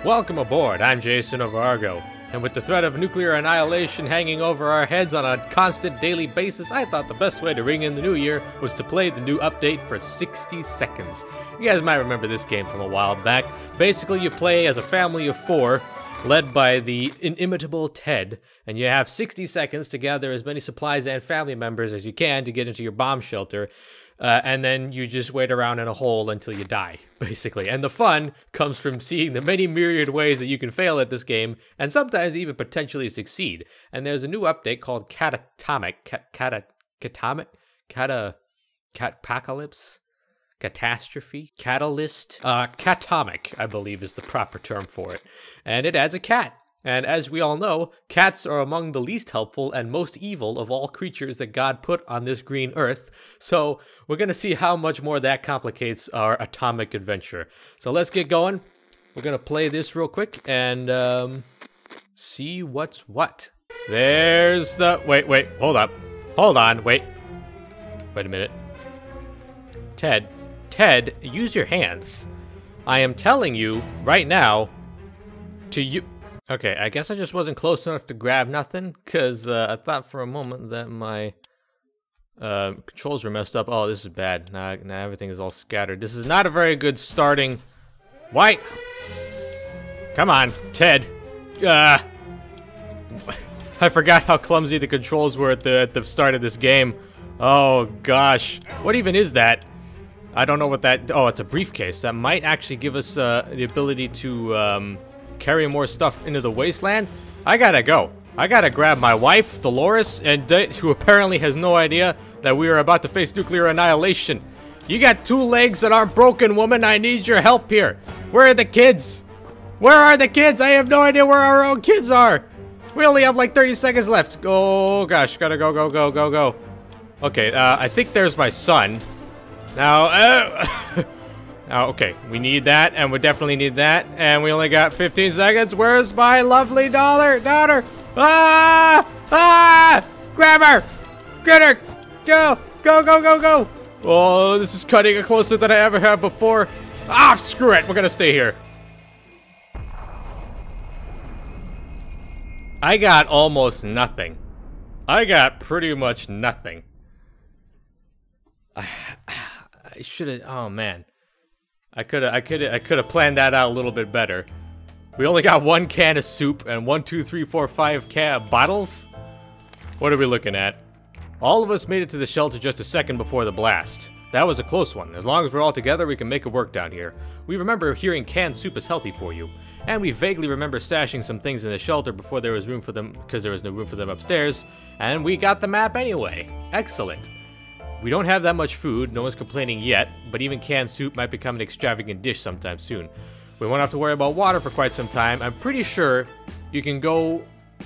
Welcome aboard, I'm JasonOfArgo, and with the threat of nuclear annihilation hanging over our heads on a constant daily basis, I thought the best way to ring in the new year was to play the new update for 60 seconds. You guys might remember this game from a while back. Basically, you play as a family of 4, led by the inimitable Ted, and you have 60 seconds to gather as many supplies and family members as you can to get into your bomb shelter. And then you just wait around in a hole until you die, basically. And the fun comes from seeing the many myriad ways that you can fail at this game, and sometimes even potentially succeed. And there's a new update called CAT-ACLYSM, CAT-ACLYSM, Catastrophe, Catalyst, Catomic, I believe is the proper term for it. And it adds a cat. And as we all know, cats are among the least helpful and most evil of all creatures that God put on this green earth. So we're going to see how much more that complicates our atomic adventure. So let's get going. We're going to play this real quick and see what's what. There's the... Wait, hold up. Hold on, wait a minute. Ted, use your hands. I am telling you right now to you... Okay, I guess I just wasn't close enough to grab nothing, because I thought for a moment that my controls were messed up. Oh, this is bad. Now everything is all scattered. This is not a very good starting... Why? Come on, Ted. I forgot how clumsy the controls were at the start of this game. Oh, gosh. What even is that? I don't know what that... Oh, it's a briefcase. That might actually give us the ability to... carry more stuff into the wasteland. I gotta go. I gotta grab my wife, Dolores, and who apparently has no idea that we are about to face nuclear annihilation. You got 2 legs that aren't broken, woman. I need your help here. Where are the kids? Where are the kids? I have no idea where our own kids are. We only have like 30 seconds left. Oh gosh, gotta go. Okay, I think there's my son. Now, okay, we need that, and we definitely need that, and we only got 15 seconds. Where's my lovely daughter? Ah! Grab her! Get her! Go! Oh, this is cutting it closer than I ever have before. Ah, screw it, we're gonna stay here. I got almost nothing. I got pretty much nothing. I should've, oh man. I could have planned that out a little bit better. We only got 1 can of soup and 1, 2, 3, 4, 5 bottles? What are we looking at? All of us made it to the shelter just a second before the blast. That was a close one. As long as we're all together, we can make it work down here. We remember hearing canned soup is healthy for you. And we vaguely remember stashing some things in the shelter before there was room for them, because there was no room for them upstairs. And we got the map anyway. Excellent. We don't have that much food, no one's complaining yet, but even canned soup might become an extravagant dish sometime soon. We won't have to worry about water for quite some time. I'm pretty sure you can go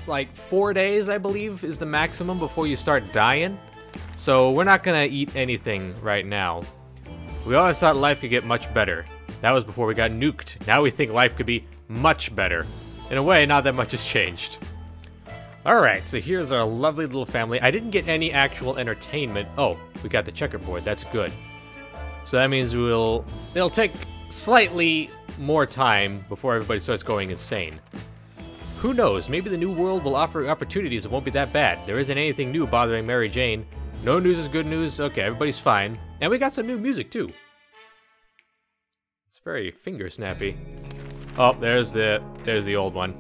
like 4 days, I believe, is the maximum before you start dying. So we're not gonna eat anything right now. We always thought life could get much better. That was before we got nuked. Now we think life could be much better. In a way, not that much has changed. Alright, so here's our lovely little family. I didn't get any actual entertainment. Oh, we got the checkerboard. That's good. So that means it'll take slightly more time before everybody starts going insane. Who knows? Maybe the new world will offer opportunities. It won't be that bad. There isn't anything new bothering Mary Jane. No news is good news. Okay, everybody's fine. And we got some new music, too. It's very finger snappy. Oh, there's the old one.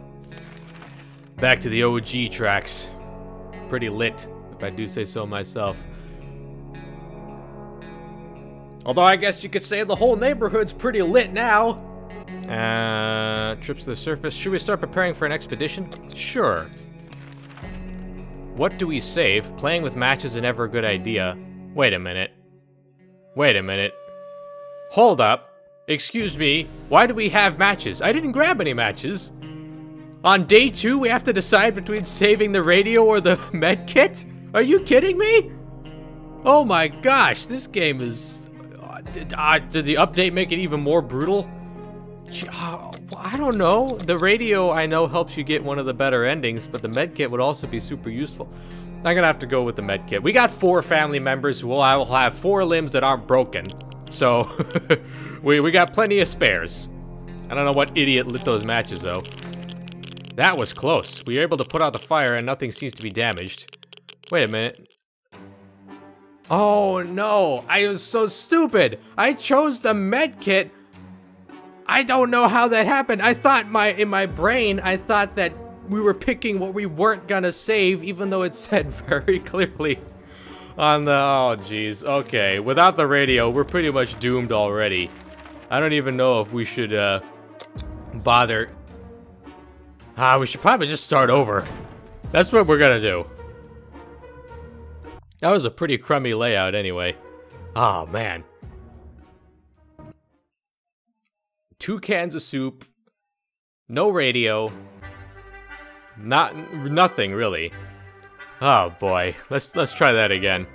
Back to the OG tracks. Pretty lit, if I do say so myself. Although I guess you could say the whole neighborhood's pretty lit now. Trips to the surface. Should we start preparing for an expedition? Sure. What do we save? Playing with matches is never a good idea. Wait a minute. Hold up. Excuse me. Why do we have matches? I didn't grab any matches. On day 2, we have to decide between saving the radio or the med kit? Are you kidding me? Oh my gosh, this game is... did the update make it even more brutal? I don't know. The radio, I know, helps you get one of the better endings, but the med kit would also be super useful. I'm gonna have to go with the med kit. We got 4 family members who will have 4 limbs that aren't broken. So, we got plenty of spares. I don't know what idiot lit those matches, though. That was close. We were able to put out the fire and nothing seems to be damaged. Wait a minute. Oh, no. I was so stupid. I chose the med kit. I don't know how that happened. I thought in my brain, I thought that we were picking what we weren't gonna save, even though it said very clearly on the... Oh, jeez. Okay. Without the radio, we're pretty much doomed already. I don't even know if we should, bother... we should probably just start over. That's what we're gonna do. That was a pretty crummy layout anyway. Oh, man. 2 cans of soup. No radio. Nothing, really. Oh, boy. Let's try that again.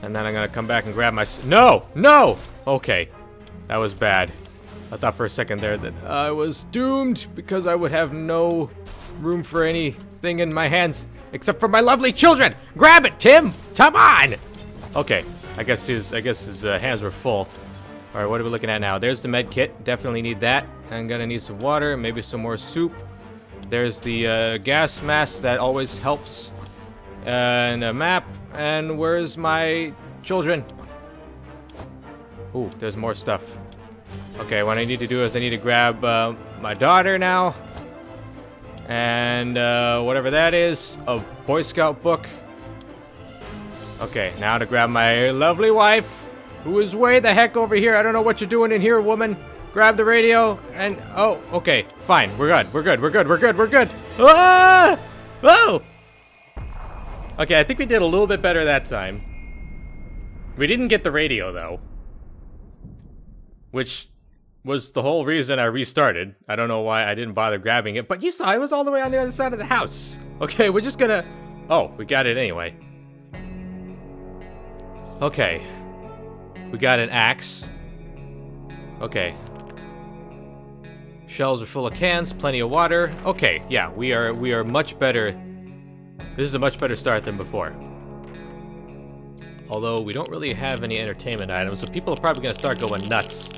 And then I'm gonna come back and grab my... No! No! Okay. That was bad. I thought for a second there that I was doomed because I would have no room for anything in my hands except for my lovely children. Grab it, Tim! Come on! Okay, I guess his hands were full. All right, what are we looking at now? There's the med kit. Definitely need that. I'm gonna need some water, maybe some more soup. There's the gas mask that always helps, and a map. And where's my children? Ooh, there's more stuff. Okay, what I need to do is I need to grab my daughter now. And whatever that is, a Boy Scout book. Okay, now to grab my lovely wife, who is way the heck over here. I don't know what you're doing in here, woman. Grab the radio and... Oh, okay, fine. We're good. We're good. We're good. We're good. We're good. Ah! Oh! Okay, I think we did a little bit better that time. We didn't get the radio, though. Which... was the whole reason I restarted. I don't know why I didn't bother grabbing it, but you saw it was all the way on the other side of the house. Okay, we're just gonna... Oh, we got it anyway. Okay. We got an axe. Okay. Shelves are full of cans, plenty of water. Okay, yeah, we are much better. This is a much better start than before. Although we don't really have any entertainment items, so people are probably gonna start going nuts.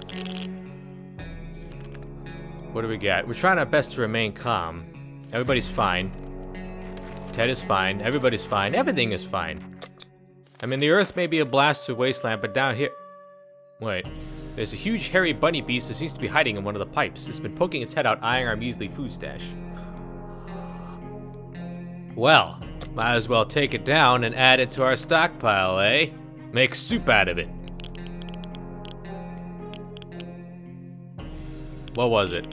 What do we got? We're trying our best to remain calm. Everybody's fine. Ted is fine. Everybody's fine. Everything is fine. I mean, the Earth may be a blasted wasteland, but down here... Wait. There's a huge hairy bunny beast that seems to be hiding in one of the pipes. It's been poking its head out, eyeing our measly food stash. Well, might as well take it down and add it to our stockpile, eh? Make soup out of it. What was it?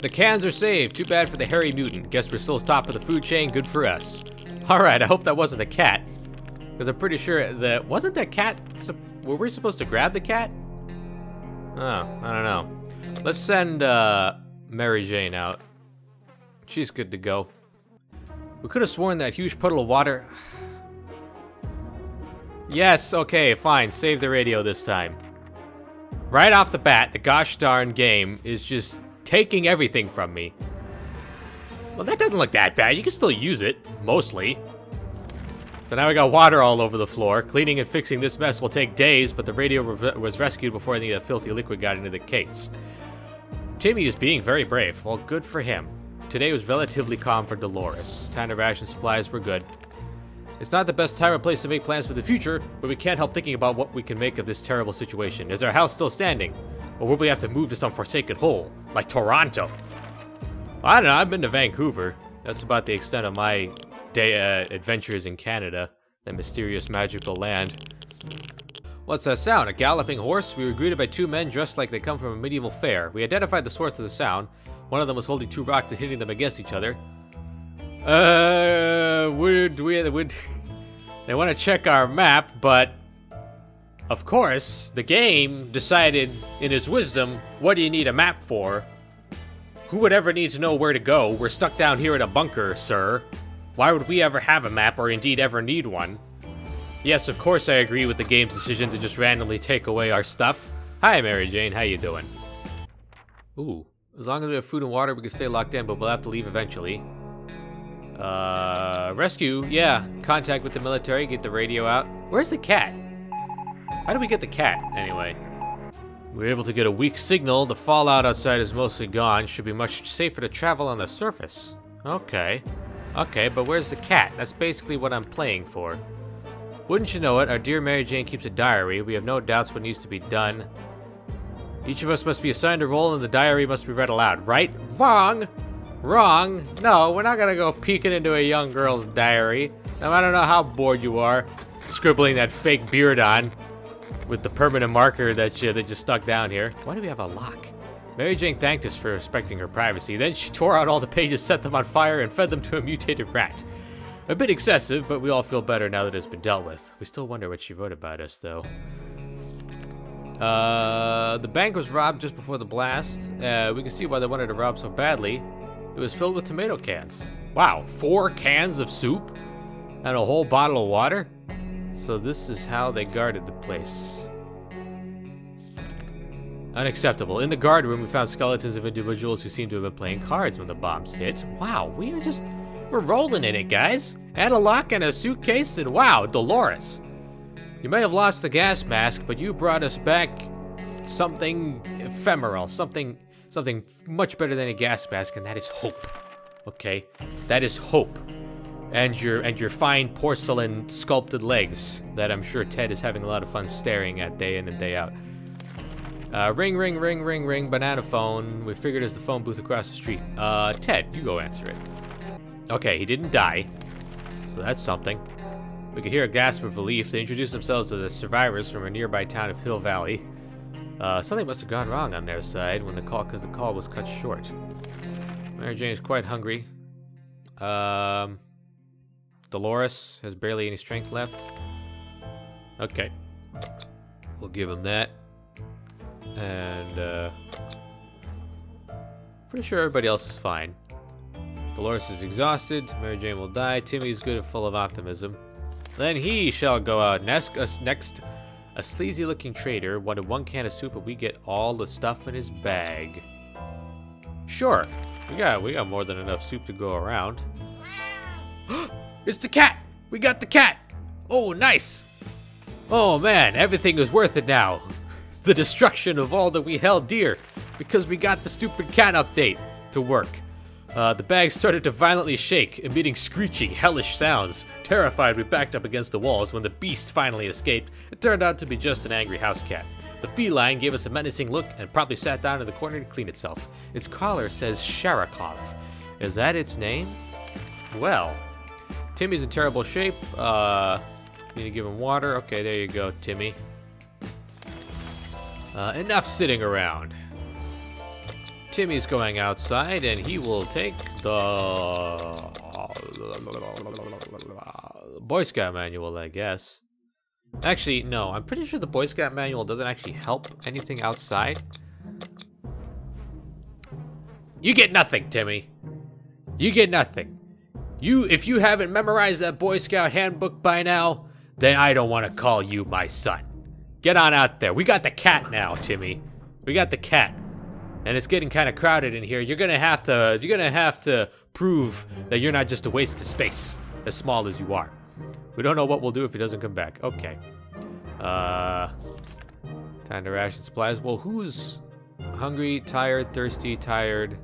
The cans are saved. Too bad for the hairy mutant. Guess we're still top of the food chain. Good for us. Alright, I hope that wasn't the cat. Because I'm pretty sure that... Wasn't that cat... Were we supposed to grab the cat? Oh, I don't know. Let's send Mary Jane out. She's good to go. We could have sworn that huge puddle of water... Yes, okay, fine. Save the radio this time. Right off the bat, the gosh darn game is just taking everything from me. Well, that doesn't look that bad. You can still use it, mostly. So now we got water all over the floor. Cleaning and fixing this mess will take days, but the radio was rescued before any of the filthy liquid got into the case. Timmy is being very brave. Well, good for him. Today was relatively calm for Dolores. Time to ration supplies were good. It's not the best time or place to make plans for the future, but we can't help thinking about what we can make of this terrible situation. Is our house still standing? Or will we have to move to some forsaken hole, like Toronto? I don't know, I've been to Vancouver. That's about the extent of my adventures in Canada, that mysterious magical land. What's that sound? A galloping horse? We were greeted by 2 men dressed like they come from a medieval fair. We identified the source of the sound. One of them was holding 2 rocks and hitting them against each other. They want to check our map, but of course, the game decided in its wisdom, what do you need a map for? Who would ever need to know where to go? We're stuck down here in a bunker, sir. Why would we ever have a map or indeed ever need one? Yes, of course I agree with the game's decision to just randomly take away our stuff. Hi, Mary Jane, how you doing? Ooh, as long as we have food and water, we can stay locked in, but we'll have to leave eventually. Rescue, yeah. Contact with the military, get the radio out. Where's the cat? How do we get the cat, anyway? We're able to get a weak signal. The fallout outside is mostly gone. Should be much safer to travel on the surface. Okay. Okay, but where's the cat? That's basically what I'm playing for. Wouldn't you know it, our dear Mary Jane keeps a diary. We have no doubts what needs to be done. Each of us must be assigned a role and the diary must be read aloud. Right? Wrong! Wrong! No, we're not gonna go peeking into a young girl's diary. Now, I don't know how bored you are scribbling that fake beard on with the permanent marker that you stuck down here. Why do we have a lock? Mary Jane thanked us for respecting her privacy. Then she tore out all the pages, set them on fire, and fed them to a mutated rat. A bit excessive, but we all feel better now that it's been dealt with. We still wonder what she wrote about us, though. The bank was robbed just before the blast. We can see why they wanted to rob so badly. It was filled with tomato cans. Wow, 4 cans of soup? And a whole bottle of water? So this is how they guarded the place. Unacceptable. In the guard room, we found skeletons of individuals who seemed to have been playing cards when the bombs hit. Wow, we're rolling in it, guys. And a lock and a suitcase, and wow, Dolores. You may have lost the gas mask, but you brought us back something ephemeral, something much better than a gas mask, and that is hope. Okay, that is hope. And your fine porcelain sculpted legs that I'm sure Ted is having a lot of fun staring at day in and day out. Ring, ring, ring, ring, ring, banana phone. We figured it's the phone booth across the street. Ted, you go answer it. Okay, he didn't die, so that's something. We could hear a gasp of relief. They introduced themselves as the survivors from a nearby town of Hill Valley. Something must have gone wrong on their side when because the call was cut short. Mary Jane is quite hungry. Dolores has barely any strength left. Okay. We'll give him that. And, pretty sure everybody else is fine. Dolores is exhausted. Mary Jane will die. Timmy's good and full of optimism. Then he shall go out. Next, a sleazy-looking trader wanted 1 can of soup, but we get all the stuff in his bag. Sure. We got more than enough soup to go around. It's the cat! We got the cat! Oh, nice! Oh man, everything is worth it now. The destruction of all that we held dear, because we got the stupid cat update to work. The bag started to violently shake, emitting screeching, hellish sounds. Terrified, we backed up against the walls. When the beast finally escaped, it turned out to be just an angry house cat. The feline gave us a menacing look and promptly sat down in the corner to clean itself. Its collar says Sharakov. Is that its name? Well, Timmy's in terrible shape. Need to give him water. Okay, there you go, Timmy. Enough sitting around. Timmy's going outside, and he will take the Boy Scout manual, I guess. Actually, no, I'm pretty sure the Boy Scout manual doesn't actually help anything outside. You get nothing, Timmy. You get nothing. If you haven't memorized that Boy Scout handbook by now, then I don't want to call you my son. Get on out there. We got the cat now, Timmy. We got the cat. And it's getting kind of crowded in here. You're gonna have to prove that you're not just a waste of space, as small as you are. We don't know what we'll do if he doesn't come back. Okay. Time to ration supplies. Well, who's hungry, tired, thirsty, tired?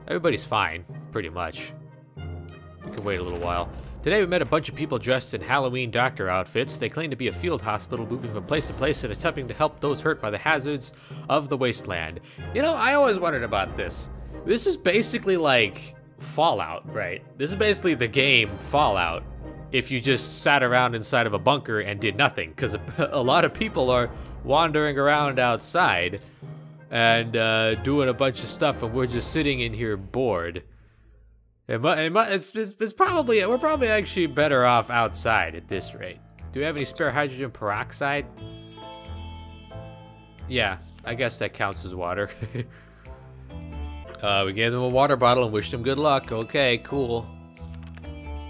Everybody's fine, pretty much. We can wait a little while. Today we met a bunch of people dressed in Halloween doctor outfits. They claim to be a field hospital moving from place to place and attempting to help those hurt by the hazards of the wasteland. You know, I always wondered about this. This is basically like Fallout, right? This is basically the game Fallout if you just sat around inside of a bunker and did nothing, because a lot of people are wandering around outside and doing a bunch of stuff, and we're just sitting in here bored. It's probably, we're probably actually better off outside at this rate. Do we have any spare hydrogen peroxide? Yeah, I guess that counts as water. We gave them a water bottle and wished them good luck. Okay, cool.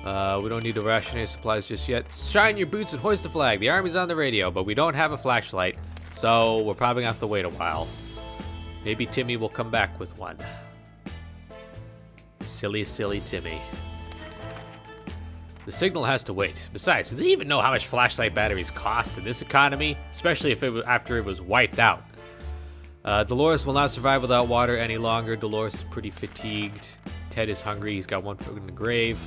We don't need to ration any supplies just yet. Shine your boots and hoist the flag. The army's on the radio, but we don't have a flashlight, so we're probably gonna have to wait a while. Maybe Timmy will come back with one. Silly, silly Timmy. The signal has to wait. Besides, do they even know how much flashlight batteries cost in this economy? Especially if after it was wiped out. Dolores will not survive without water any longer. Dolores is pretty fatigued. Ted is hungry. He's got one foot in the grave.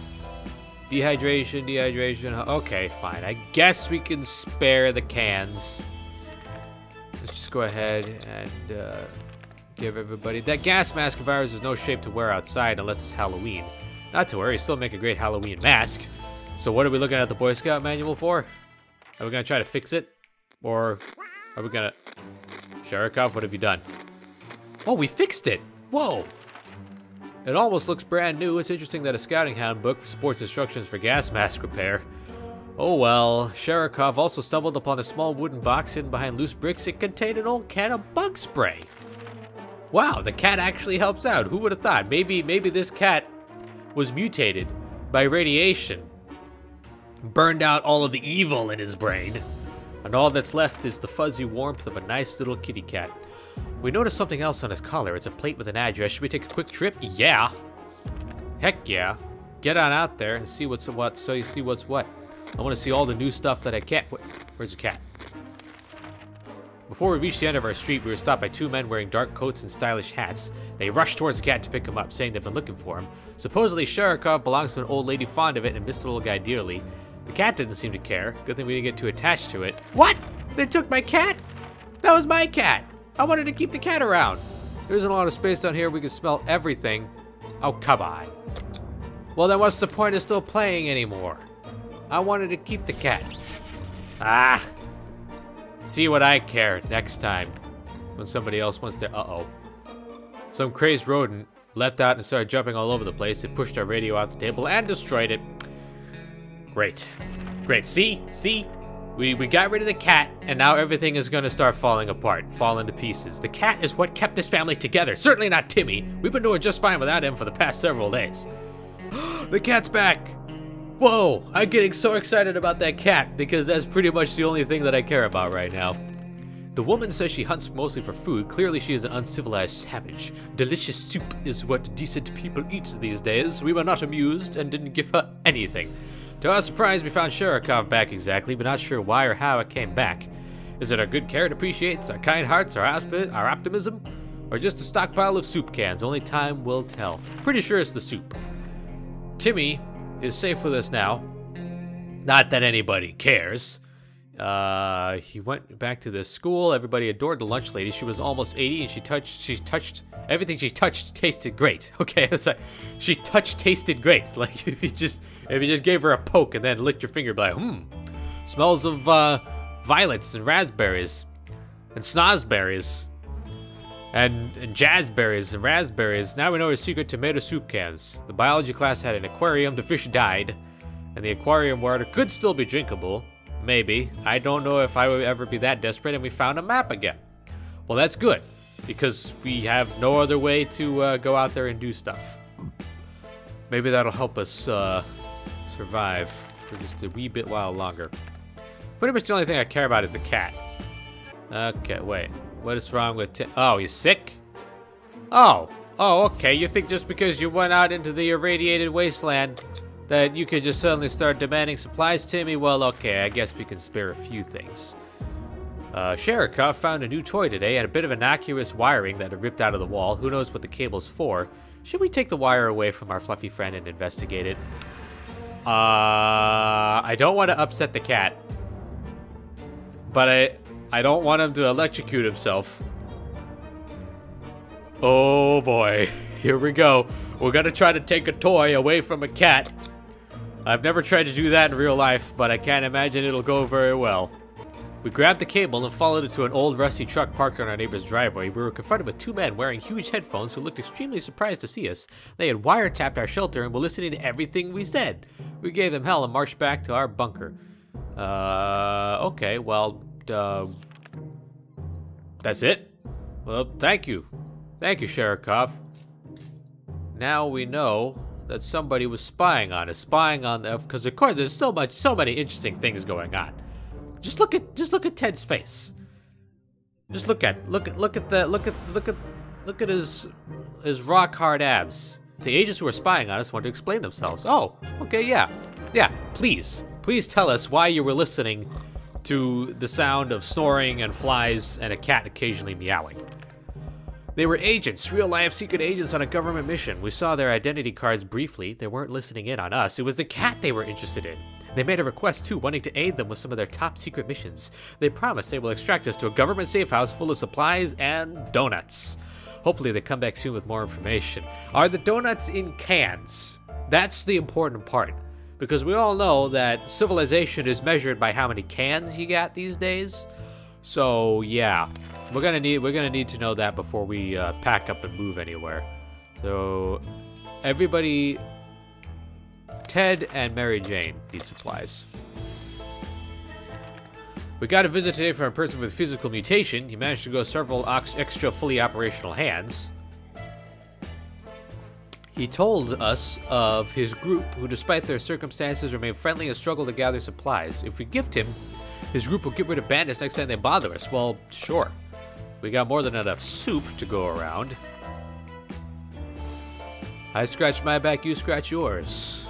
Dehydration. Okay, fine. I guess we can spare the cans. Let's just go ahead and give everybody... That gas mask of ours is no shape to wear outside unless it's Halloween. Not to worry, still make a great Halloween mask. So what are we looking at the Boy Scout manual for? Are we gonna try to fix it? Or are we gonna... Sharikov, what have you done? Oh, we fixed it! Whoa! It almost looks brand new. It's interesting that a scouting handbook supports instructions for gas mask repair. Oh well. Sharikov also stumbled upon a small wooden box hidden behind loose bricks. It contained an old can of bug spray. Wow, the cat actually helps out. Who would have thought? Maybe this cat was mutated by radiation. Burned out all of the evil in his brain. And all that's left is the fuzzy warmth of a nice little kitty cat. We noticed something else on his collar. It's a plate with an address. Should we take a quick trip? Yeah. Heck yeah. Get on out there and see what's what, so you see what's what. I want to see all the new stuff that I can't... Where's the cat? Before we reached the end of our street, we were stopped by two men wearing dark coats and stylish hats. They rushed towards the cat to pick him up, saying they've been looking for him. Supposedly, Sharikov belongs to an old lady fond of it and missed the little guy dearly. The cat didn't seem to care. Good thing we didn't get too attached to it. What? They took my cat? That was my cat. I wanted to keep the cat around. There isn't a lot of space down here. We can smell everything. Oh, come on. Well, then what's the point of still playing anymore? I wanted to keep the cat. Ah. See what I care next time when somebody else wants to... Uh-oh. Some crazed rodent leapt out and started jumping all over the place. It pushed our radio out the table and destroyed it. Great. Great. See? We got rid of the cat, and now everything is going to start falling apart, falling to pieces. The cat is what kept this family together. Certainly not Timmy. We've been doing just fine without him for the past several days. The cat's back. Whoa, I'm getting so excited about that cat because that's pretty much the only thing that I care about right now. The woman says she hunts mostly for food. Clearly she is an uncivilized savage. Delicious soup is what decent people eat these days. We were not amused and didn't give her anything. To our surprise, we found Sharikov back exactly, but not sure why or how it came back. Is it our good care it appreciates, our kind hearts, our optimism? Or just a stockpile of soup cans? Only time will tell. Pretty sure it's the soup. Timmy is safe with us now. Not that anybody cares. He went back to the school. Everybody adored the lunch lady. She was almost 80 and she touched everything she touched tasted great. Okay, it's like she tasted great. Like if you just gave her a poke and then licked your finger, be like, smells of violets and raspberries and snozberries and jazzberries and raspberries. Now we know her secret: tomato soup cans. The biology class had an aquarium. The fish died, and the aquarium water could still be drinkable. Maybe. I don't know if I would ever be that desperate, and we found a map again. Well, that's good, because we have no other way to go out there and do stuff. Maybe that'll help us survive for just a wee bit while longer. Pretty much the only thing I care about is the cat. Okay, wait. What is wrong with Tim? Oh, he's sick? Oh, okay. You think just because you went out into the irradiated wasteland that you could just suddenly start demanding supplies, Timmy? Well, okay, I guess we can spare a few things. Sharikov found a new toy today, had a bit of innocuous wiring that had ripped out of the wall. Who knows what the cable's for? Should we take the wire away from our fluffy friend and investigate it? I don't want to upset the cat, but I don't want him to electrocute himself. Oh boy, here we go. We're gonna try to take a toy away from a cat. I've never tried to do that in real life, but I can't imagine it'll go very well. We grabbed the cable and followed it to an old rusty truck parked on our neighbor's driveway. We were confronted with two men wearing huge headphones who looked extremely surprised to see us. They had wiretapped our shelter and were listening to everything we said. We gave them hell and marched back to our bunker. Okay, well, that's it? Well, thank you. Thank you, Sharikov. Now we know that somebody was spying on us, because of course there's so many interesting things going on. Just look at Ted's face. Just look at his rock hard abs. The agents who are spying on us want to explain themselves. Oh, okay, yeah. Please tell us why you were listening to the sound of snoring and flies and a cat occasionally meowing. They were agents, real-life secret agents on a government mission. We saw their identity cards briefly. They weren't listening in on us. It was the cat they were interested in. They made a request, too, wanting to aid them with some of their top-secret missions. They promised they will extract us to a government safe house full of supplies and donuts. Hopefully they come back soon with more information. Are the donuts in cans? That's the important part. Because we all know that civilization is measured by how many cans you got these days. So, yeah. We're gonna need to know that before we pack up and move anywhere. So, everybody... Ted and Mary Jane need supplies. We got a visit today from a person with physical mutation. He managed to go several extra fully operational hands. He told us of his group, who despite their circumstances remain friendly and struggle to gather supplies. If we gift him, his group will get rid of bandits next time they bother us. Well, sure. We got more than enough soup to go around. I scratch my back, you scratch yours.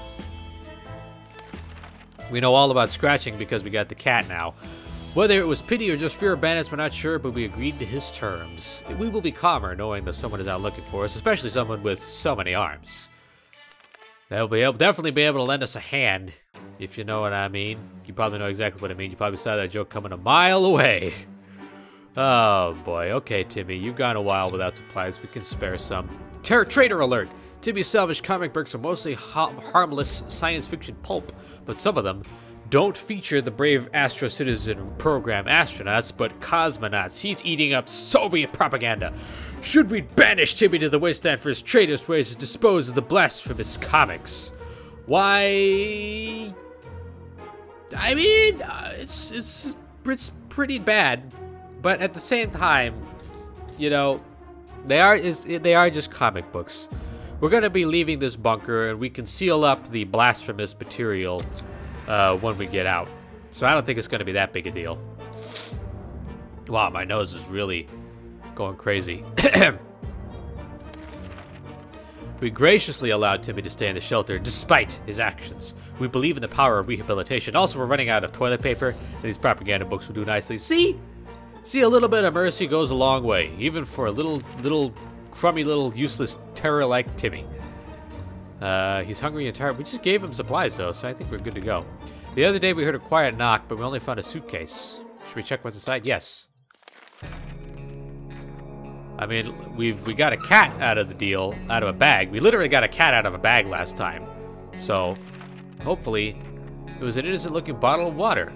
We know all about scratching because we got the cat now. Whether it was pity or just fear of bandits, we're not sure, but we agreed to his terms. We will be calmer knowing that someone is out looking for us, especially someone with so many arms. They'll definitely be able to lend us a hand, if you know what I mean. You probably know exactly what I mean. You probably saw that joke coming a mile away. Oh boy, okay Timmy, you've gone a while without supplies. We can spare some. Traitor alert! Timmy's salvaged comic books are mostly harmless science fiction pulp, but some of them don't feature the brave Astro Citizen program astronauts, but cosmonauts. He's eating up Soviet propaganda. Should we banish Timmy to the wasteland for his traitorous ways to dispose of the blasphemous comics? Why? I mean, it's pretty bad, but at the same time, you know, they are just comic books. We're gonna be leaving this bunker, and we can seal up the blasphemous material when we get out. So I don't think it's gonna be that big a deal. Wow, my nose is really going crazy. We graciously allowed Timmy to stay in the shelter despite his actions. We believe in the power of rehabilitation. Also, we're running out of toilet paper, and these propaganda books will do nicely. See, a little bit of mercy goes a long way, even for a little crummy little useless terror like Timmy. He's hungry and tired. We just gave him supplies though, so I think we're good to go. The other day we heard a quiet knock, but we only found a suitcase. Should we check what's inside? Yes. I mean, we got a cat out of the deal, out of a bag. We literally got a cat out of a bag last time. So, hopefully, it was an innocent looking bottle of water.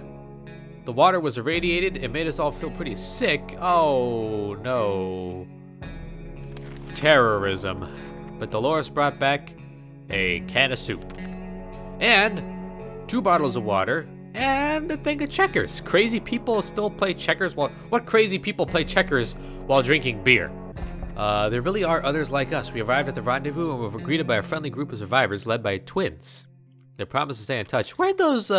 The water was irradiated. It made us all feel pretty sick. Oh, no. Terrorism. But Dolores brought back a can of soup. And 2 bottles of water. And a thing of checkers. Crazy people still play checkers? What crazy people play checkers while drinking beer? There really are others like us. We arrived at the rendezvous and were greeted by a friendly group of survivors led by twins. They promised to stay in touch. Where'd those,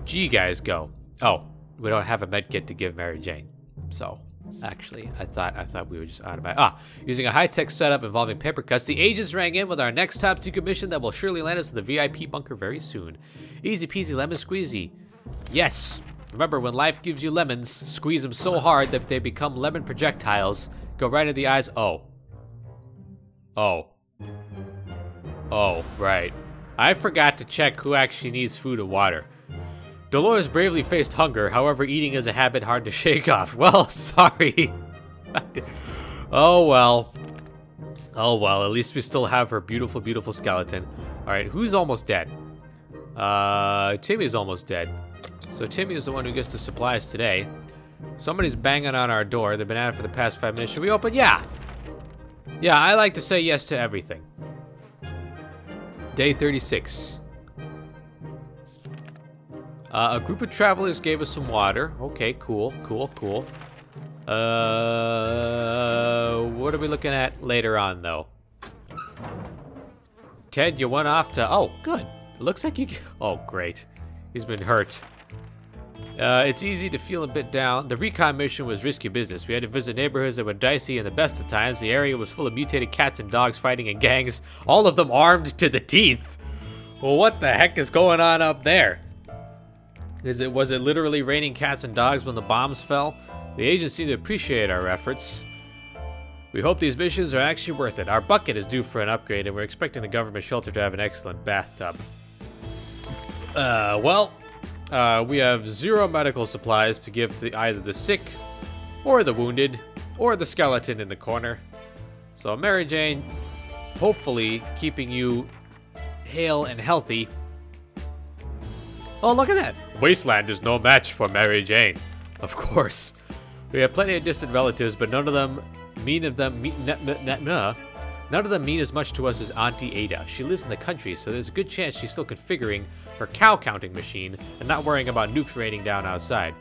G guys go? Oh, we don't have a med kit to give Mary Jane. So, actually, I thought we were just out of my... using a high-tech setup involving paper cuts, the agents rang in with our next top-secret mission that will surely land us in the VIP bunker very soon. Easy peasy lemon squeezy. Yes. Remember, when life gives you lemons, squeeze them so hard that they become lemon projectiles. Go right in the eyes. Oh, right. I forgot to check who actually needs food and water. Dolores bravely faced hunger, however, eating is a habit hard to shake off. Well, sorry. Oh, well, at least we still have her beautiful, beautiful skeleton. All right, who's almost dead? Timmy's almost dead. So Timmy is the one who gets the supplies today. Somebody's banging on our door. They've been at it for the past 5 minutes. Should we open? Yeah. Yeah, I like to say yes to everything. Day 36. A group of travelers gave us some water. Okay, cool. What are we looking at later on, though? Ted, you went off to... Oh, good. It looks like you... Oh, great. He's been hurt. It's easy to feel a bit down. The recon mission was risky business. We had to visit neighborhoods that were dicey in the best of times. The area was full of mutated cats and dogs fighting in gangs, all of them armed to the teeth. Well, what the heck is going on up there? Was it literally raining cats and dogs when the bombs fell? The agents seemed to appreciate our efforts. We hope these missions are actually worth it. Our bucket is due for an upgrade, and we're expecting the government shelter to have an excellent bathtub. We have 0 medical supplies to give to either the sick, or the wounded, or the skeleton in the corner. So Mary Jane, hopefully keeping you hale and healthy. Oh, look at that! Wasteland is no match for Mary Jane. Of course. We have plenty of distant relatives, but none of them mean as much to us as Auntie Ada. She lives in the country, so there's a good chance she's still configuring her cow counting machine and not worrying about nukes raining down outside.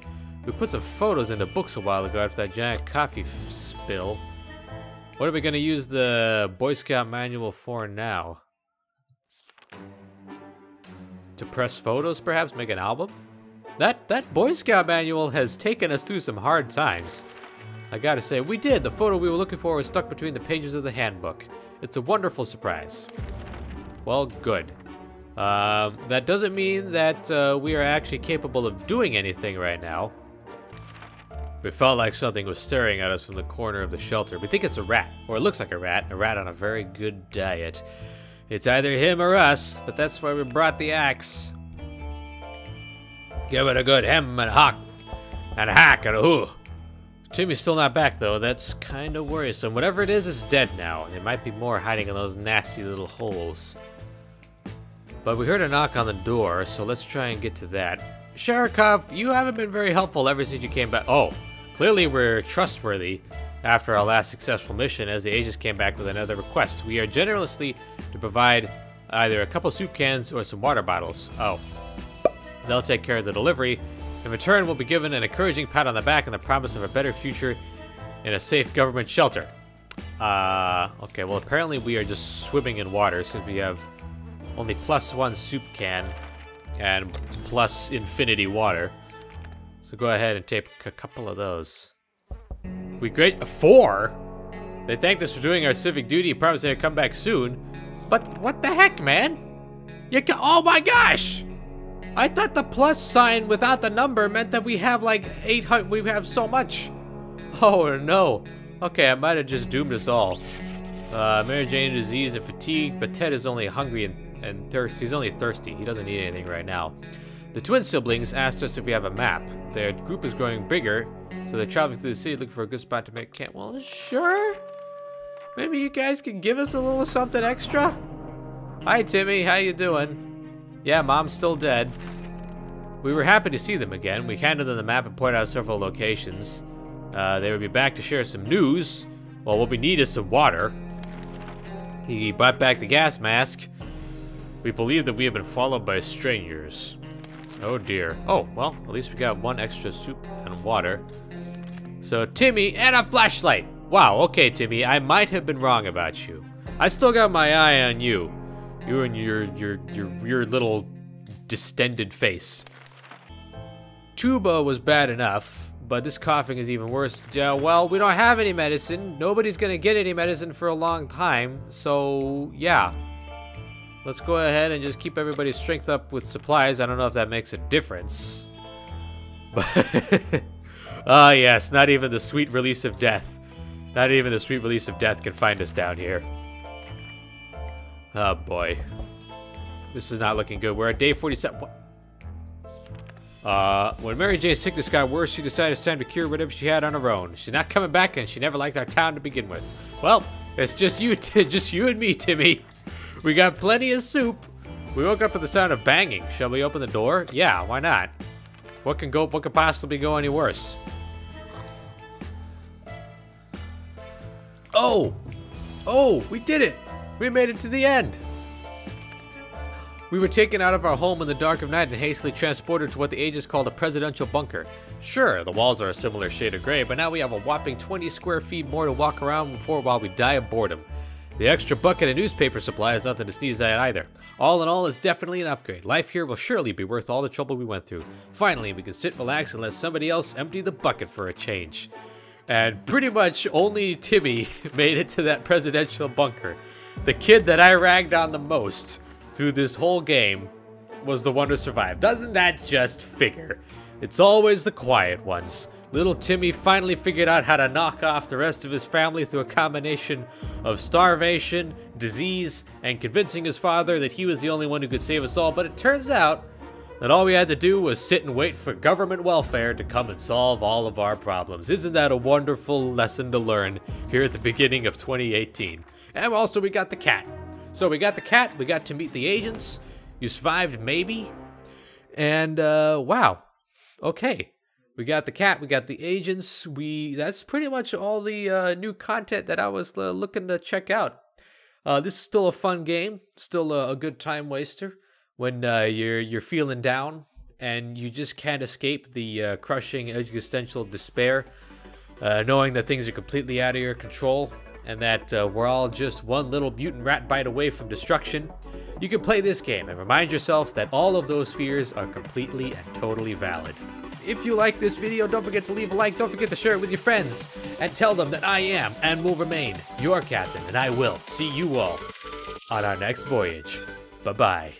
We put some photos into books a while ago after that giant coffee spill. What are we going to use the Boy Scout manual for now? To press photos, perhaps? Make an album? That Boy Scout manual has taken us through some hard times. I gotta say, we did. The photo we were looking for was stuck between the pages of the handbook. It's a wonderful surprise. Well, good. That doesn't mean that we are actually capable of doing anything right now. We felt like something was staring at us from the corner of the shelter. We think it's a rat, or it looks like a rat on a very good diet. It's either him or us, but that's why we brought the axe. Give it a good hem and a hack, and a hack and a hoo. Timmy's still not back, though. That's kind of worrisome. Whatever it is dead now. There might be more hiding in those nasty little holes. But we heard a knock on the door, so let's try and get to that. Sharikov, you haven't been very helpful ever since you came back. Oh, clearly we're trustworthy after our last successful mission, as the agents came back with another request. We are generously to provide either a couple soup cans or some water bottles. Oh. They'll take care of the delivery. In return, we'll be given an encouraging pat on the back and the promise of a better future in a safe government shelter. Okay, well, apparently we are just swimming in water since we have only +1 soup can and plus infinity water. So go ahead and take a couple of those. We great 4? They thanked us for doing our civic duty and promised they'd come back soon. But what the heck, man? Oh my gosh! I thought the plus sign without the number meant that we have like 800, we have so much. Oh no. Okay, I might have just doomed us all. Mary Jane is diseased and fatigued, but Ted is only hungry and thirsty. He's only thirsty. He doesn't need anything right now. The twin siblings asked us if we have a map. Their group is growing bigger, so they're traveling through the city looking for a good spot to make camp. Well, sure. Maybe you guys can give us a little something extra? Hi, Timmy. How you doing? Yeah, Mom's still dead. We were happy to see them again. We handed them the map and pointed out several locations. They would be back to share some news. Well, what we need is some water. He brought back the gas mask. We believe that we have been followed by strangers. Oh dear. Oh, well, at least we got 1 extra soup and water. So, Timmy, and a flashlight. Wow, okay, Timmy, I might have been wrong about you. I still got my eye on you. You and your weird little distended face. Tuba was bad enough, but this coughing is even worse. Well, we don't have any medicine. Nobody's gonna get any medicine for a long time, so yeah. Let's go ahead and just keep everybody's strength up with supplies. I don't know if that makes a difference. Ah, yes, not even the sweet release of death. Not even the sweet release of death can find us down here. Oh boy. This is not looking good. We're at day 47. When Mary Jane's sickness got worse, she decided it's time to cure whatever she had on her own. She's not coming back, and she never liked our town to begin with. Well, it's just you and me, Timmy. We got plenty of soup. We woke up to the sound of banging. Shall we open the door? Yeah, why not? What could possibly go any worse? Oh! Oh, we did it! We made it to the end! We were taken out of our home in the dark of night and hastily transported to what the agents called a presidential bunker. Sure, the walls are a similar shade of gray, but now we have a whopping 20 square feet more to walk around while we die of boredom. The extra bucket of newspaper supply is nothing to sneeze at either. All in all, it's definitely an upgrade. Life here will surely be worth all the trouble we went through. Finally, we can sit, relax, and let somebody else empty the bucket for a change. And pretty much only Timmy made it to that presidential bunker. The kid that I ragged on the most through this whole game was the one who survived. Doesn't that just figure? It's always the quiet ones. Little Timmy finally figured out how to knock off the rest of his family through a combination of starvation, disease, and convincing his father that he was the only one who could save us all. But it turns out that all we had to do was sit and wait for government welfare to come and solve all of our problems. Isn't that a wonderful lesson to learn here at the beginning of 2018? And also we got the cat. So we got the cat, we got to meet the agents. You survived, maybe? And, wow. Okay. We got the cat, we got the agents, that's pretty much all the new content that I was looking to check out. This is still a fun game, still a good time waster when you're feeling down and you just can't escape the crushing existential despair, knowing that things are completely out of your control and that we're all just one little mutant rat bite away from destruction. You can play this game and remind yourself that all of those fears are completely and totally valid. If you like this video, don't forget to leave a like, don't forget to share it with your friends, and tell them that I am, and will remain, your captain, and I will see you all on our next voyage. Bye-bye.